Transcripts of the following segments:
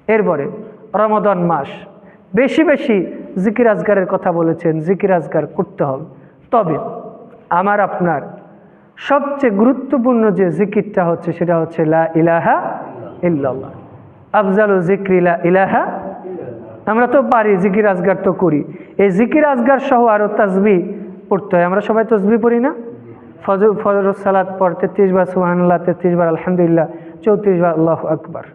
এরপরে রমাদান মাস, বেশি বেশি জিকির আজগারের কথা বলেছেন, জিকির আজগার করতে হবে। তবে আমার আপনার সবচেয়ে গুরুত্বপূর্ণ যে জিকিরটা হচ্ছে সেটা হচ্ছে লা ইলাহা ইল্লাল্লাহ, আফজালু জিক্রি লা ইলাহা। আমরা তো পারি, জিকির আজগার তো করি, এই জিকির আজগার সহ আরও তাসবিহ পড়তে হয়। আমরা সবাই তাসবিহ পড়ি না? ফজর সালাত পর 33 বার সুবহানাল্লাহ, 33 বার আলহামদুলিল্লাহ, 34 বার আল্লাহু আকবার।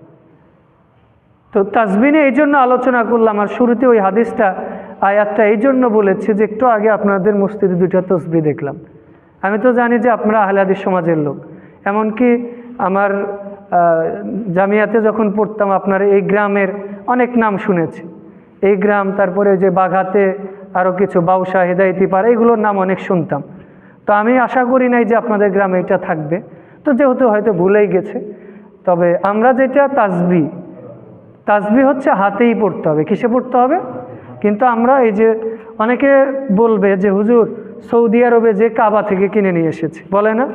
তো তাসবিহ নিয়ে এই জন্য আলোচনা করলাম, আর শুরুতে ওই হাদিসটা, আয়াতটা এই জন্য বলেছি যে একটু আগে আপনাদের মসজিদে 2টা তাসবিহ দেখলাম। আমি তো জানি যে আপনারা আহলে হাদিস সমাজের লোক, এমনকি আমার জামিয়াতে যখন পড়তাম আপনার এই গ্রামের অনেক নাম শুনেছি, এই গ্রাম, তারপরে যে বাঘাতে আরও কিছু বাউসা, হেদায়েতি পাড়া, এগুলোর নাম অনেক শুনতাম। তো আমি আশা করি নাই যে আপনাদের গ্রামে এটা থাকবে, তো যেহেতু হয়তো ভুলেই গেছে। তবে আমরা যেটা তাসবিহ হচ্ছে হাতেই পড়তে হবে। কিসে পড়তে হবে? কিন্তু আমরা এই যে অনেকে বলবে যে হুজুর সৌদি আরবে যে কাবা থেকে কিনে নিয়ে এসেছি, বলে না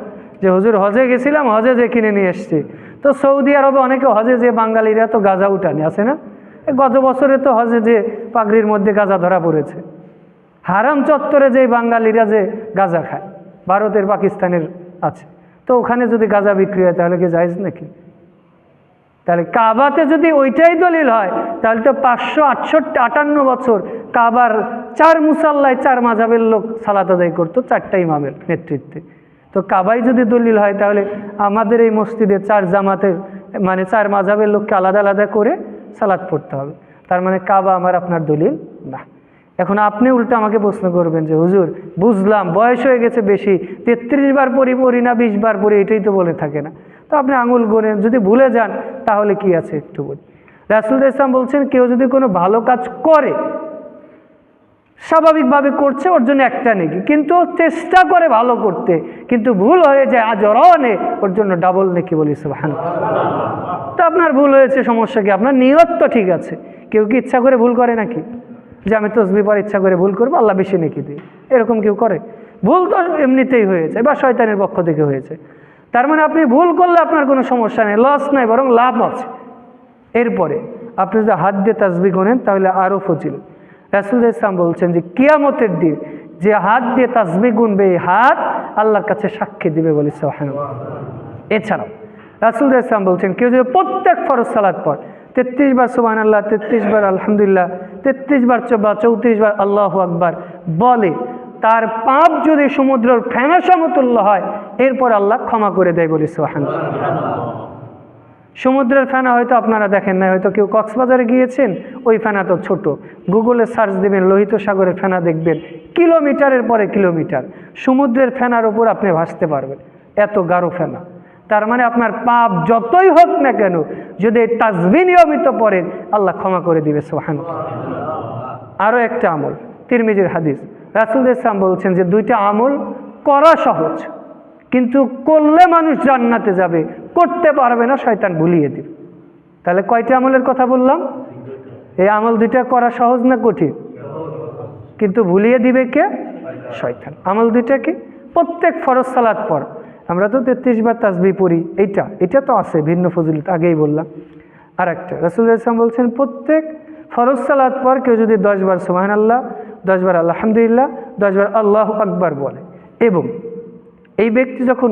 যে হুজুর হজে গেছিলাম, হজে যে কিনে নিয়ে এসেছি। তো সৌদি আরবে অনেকে হজে যে বাঙালিরা তো গাঁজা উঠানি আছে না, গত বছরে তো হজে যে পাগড়ির মধ্যে গাঁজা ধরা পড়েছে। হারাম চত্বরে যে বাঙালিরা যে গাঁজা খায়, ভারতের পাকিস্তানের আছে, তো ওখানে যদি গাঁজা বিক্রি হয় তাহলে কি জায়েজ নাকি? তাহলে কাবাতে যদি ওইটাই দলিল হয়, তাহলে তো 558 বছর কাবার 4 মুসাল্লায় 4 মাযহাবের লোক সালাত আদায় করতো, 4টা ইমামের নেতৃত্বে। তো কাবাই যদি দলিল হয়, তাহলে আমাদের এই মসজিদে 4 জামাতের মানে 4 মাযহাবের লোককে আলাদা আলাদা করে সালাত পড়তে হবে। তার মানে কাবা আমার আপনার দলিল না। এখন আপনি উল্টা আমাকে প্রশ্ন করবেন যে হুজুর বুঝলাম বয়স হয়ে গেছে বেশি, 33 বার পড়ি না 20 বার পড়ি, এটাই তো বলে থাকে না। তো আপনি আঙুল গোনেন, যদি ভুলে যান তাহলে কি আছে একটু বলি। রাসূল ইসলাম বলছেন কেউ যদি কোনো ভালো কাজ করে, স্বাভাবিকভাবে করছে, ওর জন্য একটা নেকি, কিন্তু চেষ্টা করে ভালো করতে, কিন্তু ভুল হয়ে যায় আজরানে, ওর জন্য ডাবল নেকি বলি সুবহানাল্লাহ। তো আপনার ভুল হয়েছে, সমস্যা কি? আপনার নিয়ত তো ঠিক আছে। কেউ কি ইচ্ছা করে ভুল করে নাকি? যে আমি তাসবিহ পড়ে ইচ্ছা করে ভুল করবো, আল্লাহ বেশি নেকি দিই, এরকম কেউ করে? ভুল তো এমনিতেই হয়েছে বা শয়তানের পক্ষ থেকে হয়েছে। তার মানে আপনি ভুল করলে আপনার কোনো সমস্যা নেই, লস নাই, বরং লাভ আছে। এরপরে আপনি যদি হাত দিয়ে তাসবিহ গোনেন তাহলে আরও ফজিলত। রাসূল ইসলাম বলছেন যে কিয়ামতের দিন যে হাত দিয়ে তাসবিহ গুনবে, এই হাত আল্লাহর কাছে সাক্ষী দিবে বলি সুবহানাল্লাহ। এছাড়াও রাসূল ইসলাম বলছেন কেউ যদি প্রত্যেক ফরজ সালাত পর 33 বার সুবহানাল্লাহ, 33 বার আলহামদুলিল্লাহ, 33 বার 34 বার আল্লাহু আকবার বলে, তার পাপ যদি সমুদ্রের ফেনা সমতুল্য হয়, এরপর আল্লাহ ক্ষমা করে দেয় বলি সুবহানাল্লাহ। সমুদ্রের ফেনা হয়তো আপনারা দেখেন না, হয়তো কেউ কক্সবাজারে গিয়েছেন, ওই ফেনা তো ছোট, গুগলে সার্চ দেবেন লোহিত সাগরের ফেনা, দেখবেন কিলোমিটারের পরে কিলোমিটার সমুদ্রের ফেনার উপর আপনি ভাসতে পারবেন, এত গাঢ় ফেনা। তার মানে আপনার পাপ যতই হোক না কেন, যদি তাসবিহ নিয়মিত পড়েন আল্লাহ ক্ষমা করে দিবে সুবহানাল্লাহ। আরও একটা আমল, তিরমিজির হাদিস, রাসূল ইসলাম বলছেন যে 2টা আমল করা সহজ, কিন্তু করলে মানুষ জান্নাতে যাবে, করতে পারবে না, শয়তান ভুলিয়ে দিবে। তাহলে কয়টা আমলের কথা বললাম? এই আমল 2টা করা সহজ না কঠিন? কিন্তু ভুলিয়ে দিবে কে? শয়তান। আমল 2টা কি? প্রত্যেক ফরজ সালাত পর আমরা তো 33 বার তাসবিহ পড়ি, এটা তো আছে ভিন্ন ফজিলত, আগেই বললাম। আর একটা রাসূল ইসলাম বলছেন প্রত্যেক ফরজ সালাত পর কেউ যদি 10 বার সুবহানাল্লাহ, 10 বার আলহামদুলিল্লাহ, 10 বার আল্লাহু আকবার বলে, এবং এই ব্যক্তি যখন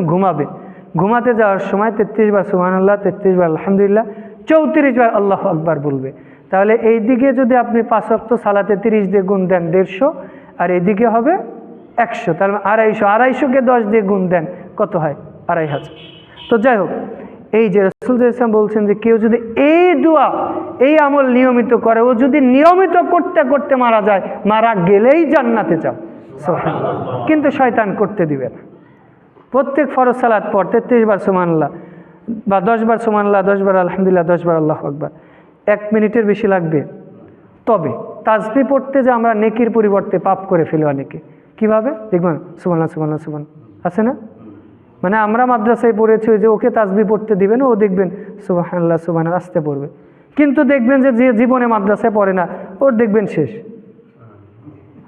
ঘুমাতে যাওয়ার সময় 33 বার সুবহানাল্লাহ, 33 বার আলহামদুলিল্লাহ, 34 বার আল্লাহু আকবার বলবে, তাহলে এই দিকে যদি আপনি 5 ওয়াক্ত সালাতে 30 দিয়ে গুণ দেন 150, আর এদিকে হবে 100, তাহলে 250কে 10 দিয়ে গুণ দেন কত হয়? 2500। তো যাই হোক, এই যে রাসূল ইসলাম বলছেন যে কেউ যদি এই দোয়া, এই আমল নিয়মিত করে, ও যদি নিয়মিত করতে করতে মারা যায়, মারা গেলেই জান্নাতে যাও সুবহানাল্লাহ, কিন্তু শয়তান করতে দিবে না। প্রত্যেক ফরজ সালাত পর 33 বার সুবহানাল্লাহ বা 10 বার সুবহানাল্লাহ, 10 বার আলহামদুলিল্লাহ, 10 বার আল্লাহু আকবার, 1 মিনিটের বেশি লাগবে। তবে তাসবিহ পড়তে যে আমরা নেকির পরিবর্তে পাপ করে ফেলি অনেকে, কিভাবে দেখবেন? সুবহানাল্লাহ সুবহানাল্লাহ সুবহানাল্লাহ আছে না? মানে আমরা মাদ্রাসায় পড়েছি যে ওকে তাসবিহ পড়তে দিবেন, ও দেখবেন সুবহানাল্লাহ সুবহানাল্লাহ আসতে পড়বে, কিন্তু দেখবেন যে যে জীবনে মাদ্রাসায় পড়ে না, ওর দেখবেন শেষ।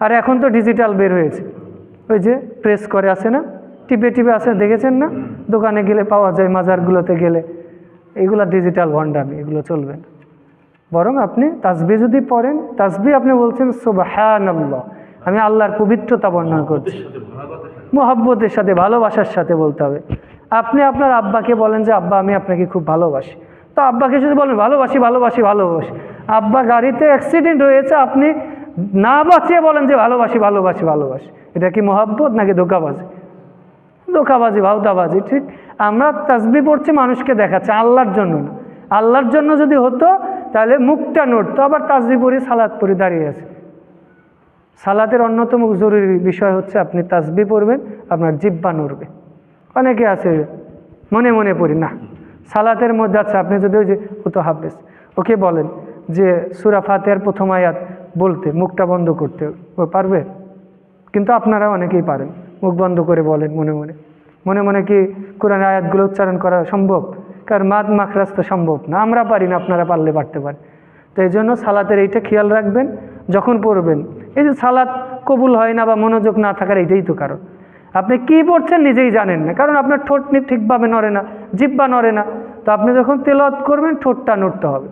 আর এখন তো ডিজিটাল বের হয়েছে, ওই যে প্রেস করে আছে না, টিপে আছে, দেখেছেন না? দোকানে গেলে পাওয়া যায়, মাজারগুলোতে গেলে, এগুলো ডিজিটাল ভণ্ডামি, এগুলো চলবে না। বরং আপনি তাসবিহ যদি পড়েন, তাসবিহ আপনি বলছেন সুবহানাল্লাহ, আমি আল্লাহর পবিত্রতা বর্ণনা করছি, মুহাব্বতের সাথে, ভালোবাসার সাথে বলতে হবে। আপনি আপনার আব্বাকে বলেন যে আব্বা আমি আপনাকে খুব ভালোবাসি, তো আব্বাকে যদি বলেন ভালোবাসি ভালোবাসি ভালোবাসি, আব্বা গাড়িতে অ্যাক্সিডেন্ট হয়েছে, আপনি না বাঁচিয়ে বলেন যে ভালোবাসি ভালোবাসি ভালোবাসি, এটা কি মহব্বত নাকি ধোঁকাবাজি? ধোঁকাবাজি, ভাউতাবাজি। ঠিক আমরা তাসবিহ পড়ছি মানুষকে দেখাচ্ছে, আল্লাহর জন্য না। আল্লাহর জন্য যদি হতো তাহলে মুখটা নড়তো, আবার তাসবিহ পড়ি সালাত পড়ি দাঁড়িয়ে আছে। সালাতের অন্যতম জরুরি বিষয় হচ্ছে আপনি তাসবিহ পড়বেন, আপনার জিহ্বা নড়বে। অনেকে আছে মনে মনে পড়ি না, সালাতের মধ্যে আছে। আপনি যদি ওই যে হতো হাফেজ, ওকে বলেন যে সূরা ফাতিহার প্রথম আয়াত বলতে মুখটা বন্ধ করতে, ও পারবে? কিন্তু আপনারা অনেকেই পারেন, মুখ বন্ধ করে বলেন মনে মনে। মনে মনে কি কোরআনের আয়াতগুলো উচ্চারণ করা সম্ভব? কারণ মাদ মাখরাজ তো সম্ভব না, আমরা পারি না, আপনারা পারলে পারতে পারেন। তো এই জন্য সালাতের এইটা খেয়াল রাখবেন যখন পড়বেন। এই যে সালাত কবুল হয় না বা মনোযোগ না থাকার এইটাই তো কারণ, আপনি কি পড়ছেন নিজেই জানেন না, কারণ আপনার ঠোঁট ঠিকভাবে নড়ে না, জিহ্বা নড়ে না। তো আপনি যখন তেলাওয়াত করবেন ঠোঁটটা নড়তে হবে।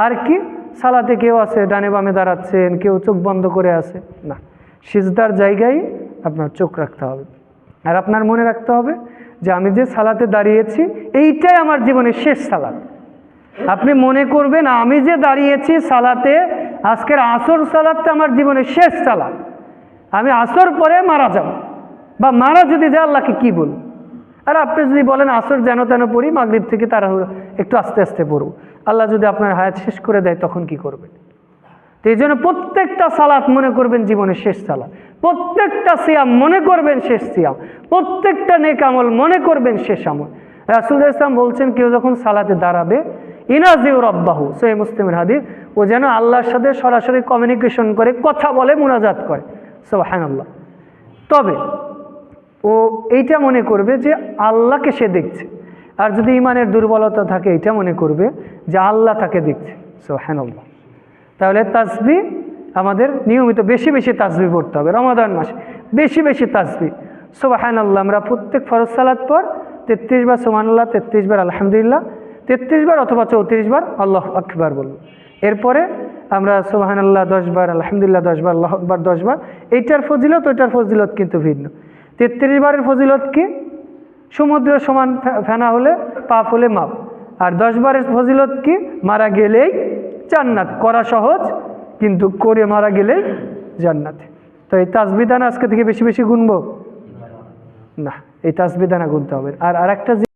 আর কি সালাতে কেউ আছে ডানে বামে দাঁড়াচ্ছেন, কেউ চোখ বন্ধ করে আছে না, সিজদার জায়গায় আপনার চোখ রাখতে হবে। আর আপনার মনে রাখতে হবে যে আমি যে সালাতে দাঁড়িয়েছি এইটাই আমার জীবনের শেষ সালাত। আপনি মনে করবেন আমি যে দাঁড়িয়েছি সালাতে, আজকের আসর সালাতটা আমার জীবনের শেষ সালাত, আমি আসর পরে মারা যাব, বা মারা যদি যায় আল্লাহকে কি বলব? আর আপনি যদি বলেন আসর যেন তেন পড়ি, মাগরিব থেকে তারা একটু আস্তে আস্তে পড়ব, আল্লাহ যদি আপনার হায়াত শেষ করে দেয় তখন কি করবেন? তো এই জন্য প্রত্যেকটা সালাত মনে করবেন জীবনের শেষ সালাত, প্রত্যেকটা সিয়াম মনে করবেন শেষ সিয়াম, প্রত্যেকটা নেক আমল মনে করবেন শেষ আমল। রাসূলুল্লাহ ইসলাম বলছেন কেউ যখন সালাতে দাঁড়াবে ইনাজিউ রাব্বাহু, সহিহ মুসলিমের হাদিস, ও যেন আল্লাহর সাথে সরাসরি কমিউনিকেশন করে, কথা বলে, মুনাজাত করে, সুবহানাল্লাহ। তবে ও এইটা মনে করবে যে আল্লাহকে সে দেখছে, আর যদি ইমানের দুর্বলতা থাকে এইটা মনে করবে যে আল্লাহ তাকে দেখছে, সুবহানাল্লাহ। তাহলে তাসবিহ আমাদের নিয়মিত বেশি বেশি তাসবিহ পড়তে হবে, রমাদান মাসে বেশি বেশি তাসবিহ। সুবহানাল্লাহ আমরা প্রত্যেক ফরজ সালাত পর 33 বার সুবহানাল্লাহ, 33 বার আলহামদুলিল্লাহ, 33 বার অথবা 34 বার আল্লাহু আকবার বলব। এরপরে আমরা সুবহানাল্লাহ 10 বার, আলহামদুলিল্লাহ 10 বার, আল্লাহু আকবার 10 বার। এইটার ফজিলত ওইটার ফজিলত কিন্তু ভিন্ন। 33 বারের ফজিলত কি? সমুদ্র সমান ফেনা হলে পাপ হলে মাপ। আর 10 বারের ফজিলত কি? মারা গেলেই জান্নাত, করা সহজ কিন্তু করে মারা গেলেই জান্নাতে। তো এই তাসবিহ দানা আজকে থেকে বেশি বেশি গুনবো না, এই তাসবিহ দানা গুনতে হবে। আর আরেকটা